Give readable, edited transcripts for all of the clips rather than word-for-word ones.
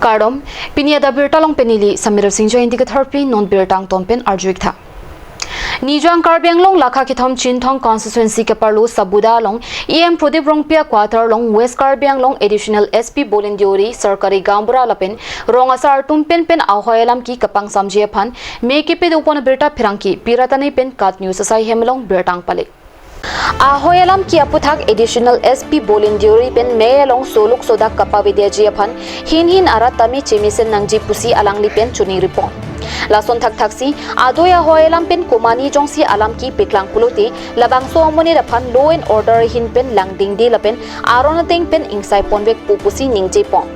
Kardom, Pinyada Birtalong Penili, Samir Singjo Indicatorpi, non Birtang Tompen, Arjuikta. Nijang Karbiang Long Laka Kitom Chintong Constituency Kaparlu Sabuda Long, EM Prodip Rongpia Quarter Long, West Karbiang Long, Additional SP Bolindiori, Sarkari Gambura Lapin, Rongasar Tumpen Pen Ahoyalam Ki Kapang Samjepan, Make Pid upon Birta Piranki, Piratani Pen Kat News Asai Hemlong, Birtang Palik. Ahoyalam ki aputhak additional SP Bolindiori pen mayalong soluk sodak kapavidya jiapan hin aratami chemisen nangji pusi alang lipen chuni ripon lason thak thaksi adoya hoyalam pen komani jongsi alam ki piklang puluti labang so amoni rapan law and order hin pen langding di lapen aronateng pen ingsai ponbek pupusi ningje pon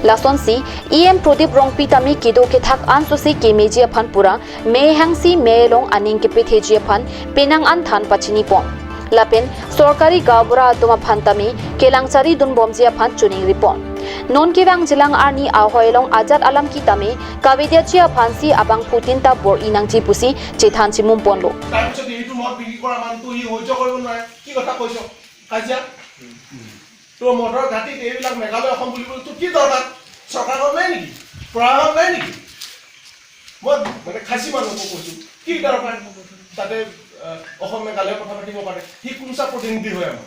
lason si EM Prodip Rongpi tami kido ke thak ansusi kemeji aphan pura me hangsi melong aning ke pitheji aphan penang an than pachini pon lapen sorkari gabura atuma phantami kelangchari dun bomjia phan chuning ripon non kiwang jilang arni ahoilong ajat alam ki tami kavidya chia phansi abang putin ta bor inang ji pusi chethan chimum ponlo তাৰপিছত এইটো মত বিক্ৰী কৰা মানুহটো ই সহ্য কৰিব নোৱাৰে কি কথা কৈছ কাজিয়া তো মটৰ ঘাটিত এইবিলাক মেঘালয় অসম বুলিবলৈ তো কি দৰকাৰ চৰকাৰৰ নাই নেকি প্ৰশাসন নাই নেকি মই মানে খাচী মানুহক কৈছো কি দৰকাৰ তাতে অসম মেঘালয় কথা পাতিব পাৰে সি কোনচা প্ৰতিনিধি হয় আমাৰ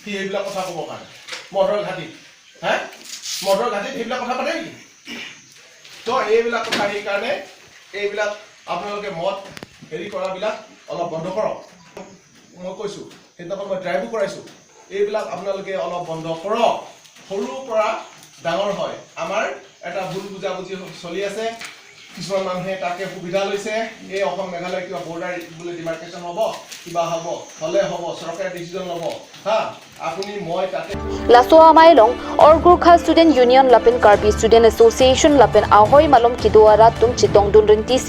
সি এইবিলাক কথা ক'ব পাৰে মটৰ ঘাটিত মটৰ ঘাটিত এইবিলাক কথা পাতে নেকি তো এইবিলাক কথা সেইকাৰণে এইবিলাক আপোনালোকে মত হেৰি কৰাবিলাক অলপ বন্ধ কৰক মই কৈছো সেইদিনাখন মই ড্ৰাইভো কৰাইছো এইবিলাক আপোনালোকে অলপ বন্ধ কৰক সৰুৰ পৰা ডাঙৰ হয় আমাৰ এটা ভুল বুজাবুজি চলি আছে কিছুমান মানুহে তাকে সুবিধা লৈছে এই অসম মেঘালয় কিবা বৰ্ডাৰ বুলি ডিমাৰ্কেশ্যন হ'ব কিবা হ'ব হলে হ'ব চৰকাৰে ডিসিজন ল'ব আপুনি মই তাতে Lasoa Mailong or Gurkha Student Union Lapin Karbi Student Association Lapin Ahoy Malom Kiduara Tum Chitong Dundun TC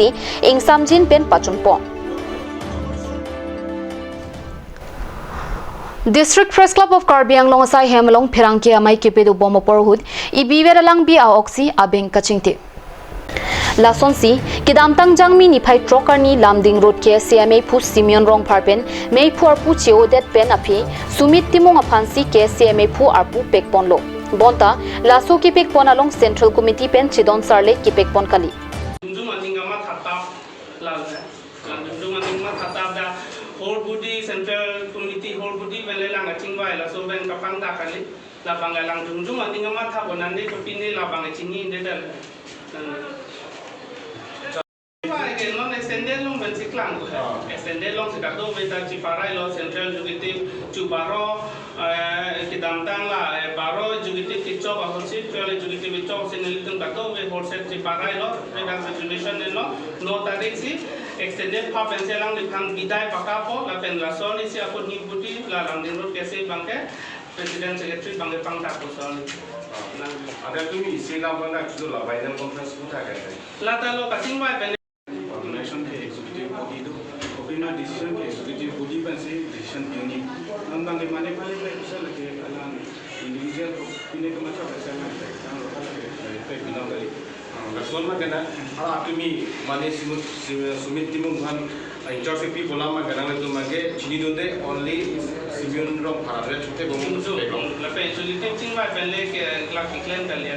Ing Samjin Pen Pachunpon District Press Club of Karbi Anglong Asai Hemalong Pirangki Amai Kipedu Bomoporhud Ibiweralang Bi Aoxi Abeng Kachingti Lason si Kidamtang Jangmi Nipai Trokarni Lamding Road ke CMA Pu Simeon Rong Parpen Mei Pu Arpu Cheo Det Pen Api Sumit Timong Apansi ke CMA Pu Arpu Pekponlo Bonta Laso ki Pekpon along Central Committee Pen Chidon Sarle ki Pekpon Kali Central Committee whole body velelang achingwa la so ben kapang da kali la bangalang jungjung andinga ma tha bonande to pine la bang chingi indedal again non extended long ben siklang extended long sikato beta chiparai lo Central Executive chubaro kidamtang la baro executive kichok ahosi Central Executive kichok senelitung kato be horset chiparai lo beta resolution lo no tariksi extended pop and selang di pang bidai pakapo la pen la soli si aku ni budi la lang din rut kese bangke president secretary bangke pang tak soli ada tu ni sila mana tu la final conference tu tak ada la ta lo kating mai pen coordination ke executive body tu opinion decision ke executive body pan se decision ni nang bangke mane pale le usah lagi alang individual ini ke macam macam yang lokal ke bilang kali Rasul mah kena kalau tu mi mane sumit timung kan interface bola mah kena tu mage chini donde only Simeon Rong parade chute gomung so la pe executive ting mai pen le ke la claim kali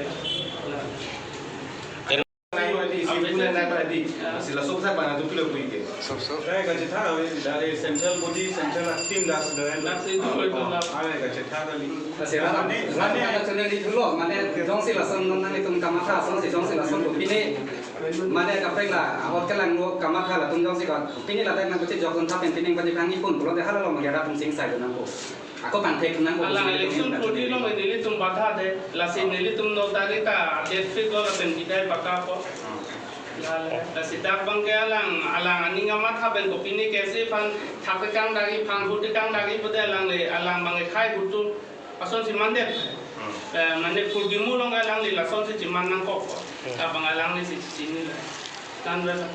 sila sobsa bana tu kilo kui ke saya gaji tha dari central body central team das la se tu la ave gaji tha kali sera rane ada channel di dulu mane dong si lason nang itung kamatha son si dong si lason pine mane kapeng la awat kelang lo kamatha la tung dong si kan pine la tak nang kuci jogon tha pen pine bani prangi pun pulo de halalo magera tung sing sai nang ko ako pangkai nang ko alang election kodi lo nili tum batha de la se nili tum no tarika defit lo pen bidai pakapo la sidak bangke alang aninga matha ben ko pini kese pan thakang dari phang hutikang dari bude alang bangai khai butu ason si mande mande kurgimu long alang li la son si jiman nang ko abang alang ni si sini kan bela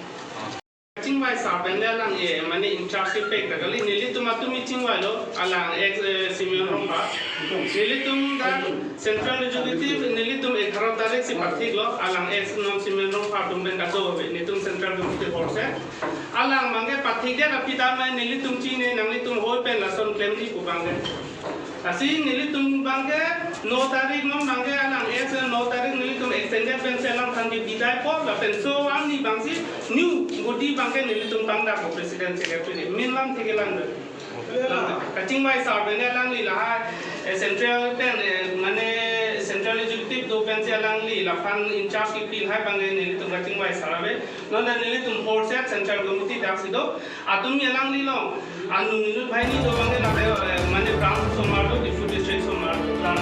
chingwai sa ben le alang e mane in charge pe kali nili tum atumi chingwai lo alang ex Simeon Rong ba nili tum da Central Executive nili tum 11 tarik si pathik lo alang ex non Simeon Rong pa tum ben ka so be ni tum Central Executive force alang mange pathik dia kapita mai nili tum chi ne nang ni tum hoi pen la son claim ji ku bang Así nilitum bangke 9 tarik nom bangke alang es 9 tarik nilitum extended pen selang kan di bidai po la penso am ni bangsi new gudi bangke nilitum bangda ko president secretary minlam thegelang kacing mai sarbe ne lang li la central pen mane central executive do pen selang li la fan in charge ki pil hai bangke nilitum kacing mai sarbe non nilitum force central committee daksido atum yelang li long anu minut bhai ni do bangke la mane branch somardo different district somardo plan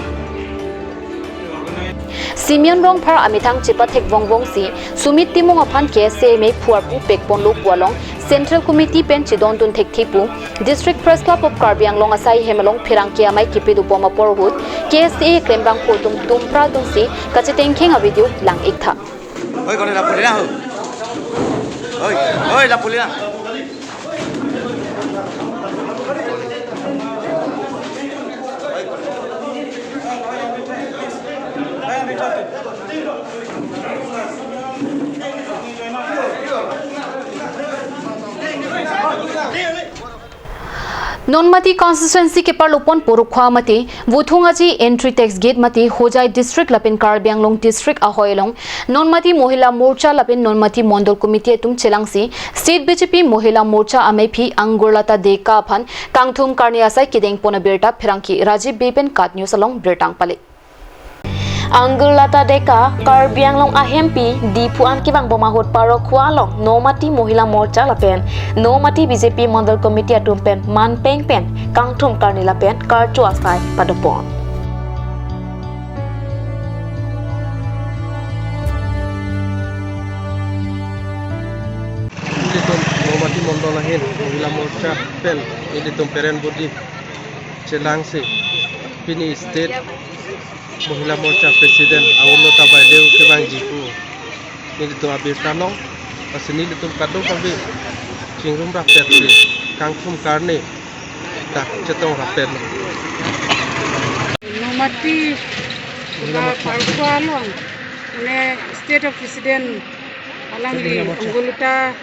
Simeon Rong Par Amitang Chipathek Wongwong Si Sumit Timong Aphan Ke CMA Phuarpu Pekpon Lo Pualong Central Committee Pen Chidon Tun Thek Thipu District Press Club of Karbi Anglong Asai Hemalong Phirang Ke Amai Kipidu Poma Porhut KSA Klembang Potum Tumpra Tung Si Kachiteng Kheng a video lang iktha Oi con la pulina ho. Oi la pulina. Nonmati constituency ke parlopon porukha mati Wuthungaji entry tax gate mati Hojai district lapin Karbi Anglong district ahoilong Nonmati Mohila Morcha lapin Nonmati Mondol committee tum chelangsi state BJP Mohila Morcha amepi Angurlata Deka phan Kangthum Karniasai kideng pona berta phirangki Rajiv Bepen kat news along bertang pale Angurlata Deka Karbi Anglong ahempi Dipuan kibang bomahut paro khwalong Nomati Mohila Morcha lapen Nomati BJP Mondol committee atumpen man peng pen Kangthum Karnila pen karchu asai padopon Nomati Mondol ahin Mohila Morcha pen Ilitum Peren Budi Chelangsi Pini State Mohila Morcha President Awolota Baideu Kebang Jipu Nilitum Abirtanong Pas nilitum Kadung Kabi Cingrum Rapet Kangthum Karni Tak Cetong Rapet Nomati Parkualong ne State of President Alangli Angoluta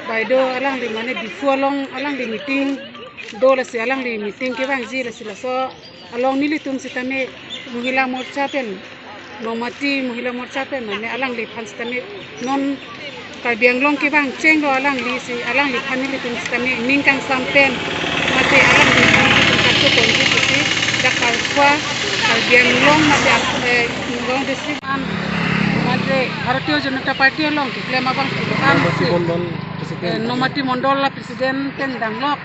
Baido Alangli mane difualong Alangli meeting Dola si Alangli meeting Kebang Ji la so along nilitum sitame Mohila Morcha pen Nomati Mohila Morcha pen mane Alangli phan sitame non Karbi Anglong Kebang chenglo Alangli si Alangli phan nilitum sitame ningkang sampen mate Alangli kakto konji si dakar kwa Karbi Anglong mate Anglong district mate Bharatiya Janata Party along klema bang Nomati Mondol la president pen danglok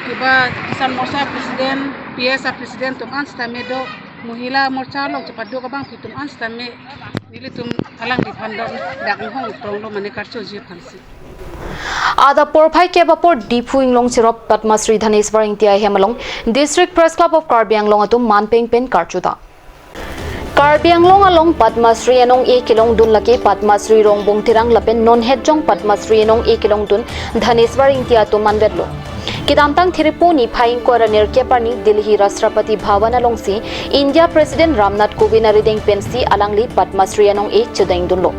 kiba Kisan Morcha Presiden, PSA Presiden tum anstame do Mohila Morcha long cepat do kabang fitum anstame nilitum alang di pandang dak hong tong lo mane karcho ji phansi Ada Porphai Kebapor Dipuing Long Chirop Padmasri Dhaneswar Intia Hemalong District Press Club of Karbi Anglong atum Manpeng Pen Karchuta Karbi Anglong along Padmasri anong e kilong dun laki Padmasri rongbong tirang lapen non hedjong Padmasri anong e kilong dun Dhaneswar Intia to manvedlo Kidamtang Thiripuni Phaing Koranir Keparni Delhi Rashtrapati Bhavan alongsi India President Ramnath Kovind Arideng Pensi Alangli Padmasri anong e chudeng dunlo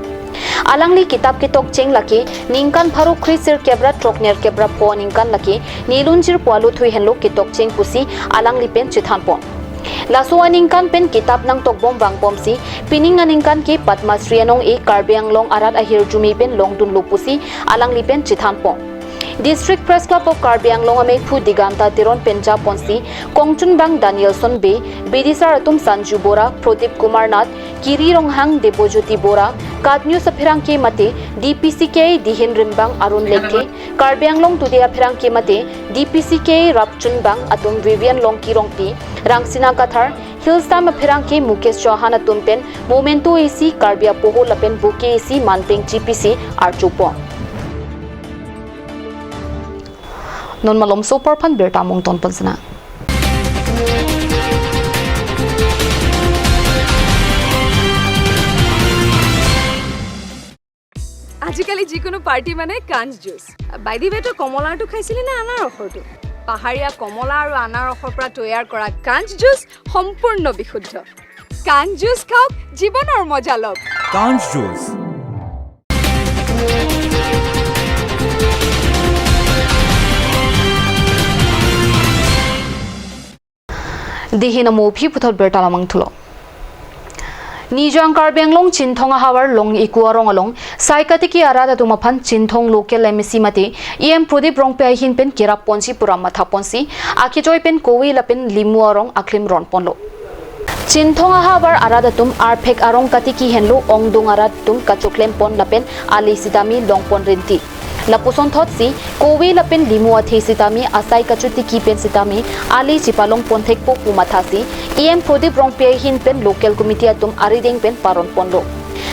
Alangli kitab kitok cheng laki ningkan pharu khrisir kebra trokner kebra po ningkan laki nilunjir pwalu thui henlo kitok cheng pusi Alangli pen chithan po Lasuaningkan pen kitab nang tokbom bangpom si pininganingkan ki Padmasri anong e Karbi Anglong arat ahir jumi pen longdun lupusi Alangli pen chithan po District Press Club of Karbi Anglong ame Phu Diganta Tiron Penja Ponsi Kongchun Bang Danielson Be Bidisar Atum Sanju Bora Prodip Kumar Nath Kiri Ronghang Debojoti Bora Kadnyu Saphirang ke mate DPCK Dihin Rimbang Arun Lekhe Karbi Anglong Tudia Phirang ke mate DPCK Rapchun Bang Atum Vivian Longki Rongpi Rangsina Kathar Hillstam Phirang ke Mukesh Chauhan Atum Pen Momento AC Karbia Poho Lapen Buke AC Manpeng GPC Archupo Non malom so parphan berta mong ton pansana আজিকালি যিকোনো party মানে কাঞ্জ juice বাইদি বেটো কমলাটো খাইছিলি না আনাৰসটো পাহাৰীয়া কমলা আৰু আনাৰসৰ পৰা তৈয়াৰ কৰা কাঞ্জ জুচ সম্পূৰ্ণ বিশুদ্ধ কাঞ্জ জুচ খাওক জীৱনৰ মজা লওক কাঞ্জ juice Dihinamo Pi Putot Bertalamang Tulo. Nijang Karbenglong Chinthong Hawar Long Ikuarong Along, Saikatiki Arada Tumapan Chinthong Local Emisi Mate, EM Prodip Rongpe Hin Pen Kirap Ponsi Puramata Ponsi, Akijoy Pen Kowi Lapin Limuarong Aklim Ron Ponlo. Chinthong Hawar Aradatum Arpek Arong Katiki Henlo Ongdung Aratum Kachuklem Pon Lapen Ali Sidami Long Pon Renti. Lapuson Thotsi, Kowi Lapin Limua Sitami, Asai Kachutiki Pen Sitami, Ali Chipalong Pontekpo Pumatasi, EM Prodip Rongpe Hin Pen Local Committee Atum Ariding Pen Paron Ponlo.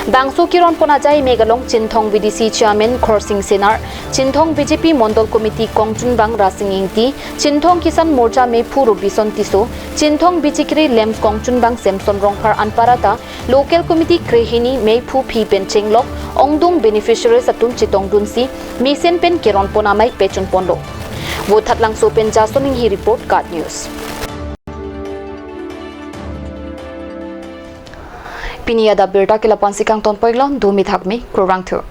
Bangsu Kiron Ponajai Megalong Chinthong VDC Chairman Khorsing Senar, Chinthong BJP Mondol Committee Kongchun Bang Rasing Ingti, Chinthong Kisan Morcha Me Puro Bison Tiso, Chinthong Bichikri Lems Kongchun Bang Samson Rongkar Anparata, Local Committee Krehini Me Pu Pi Pen Chenglok, Ongdung Beneficiaries Atum Chitong Dunsi, Misen Pen Kiron Ponamai Pechun Pondo. Votat lang so pen Jasoming Hi Report God News. Piniada berta kila pansikang ton poiglon 2 mithak me kurang thu.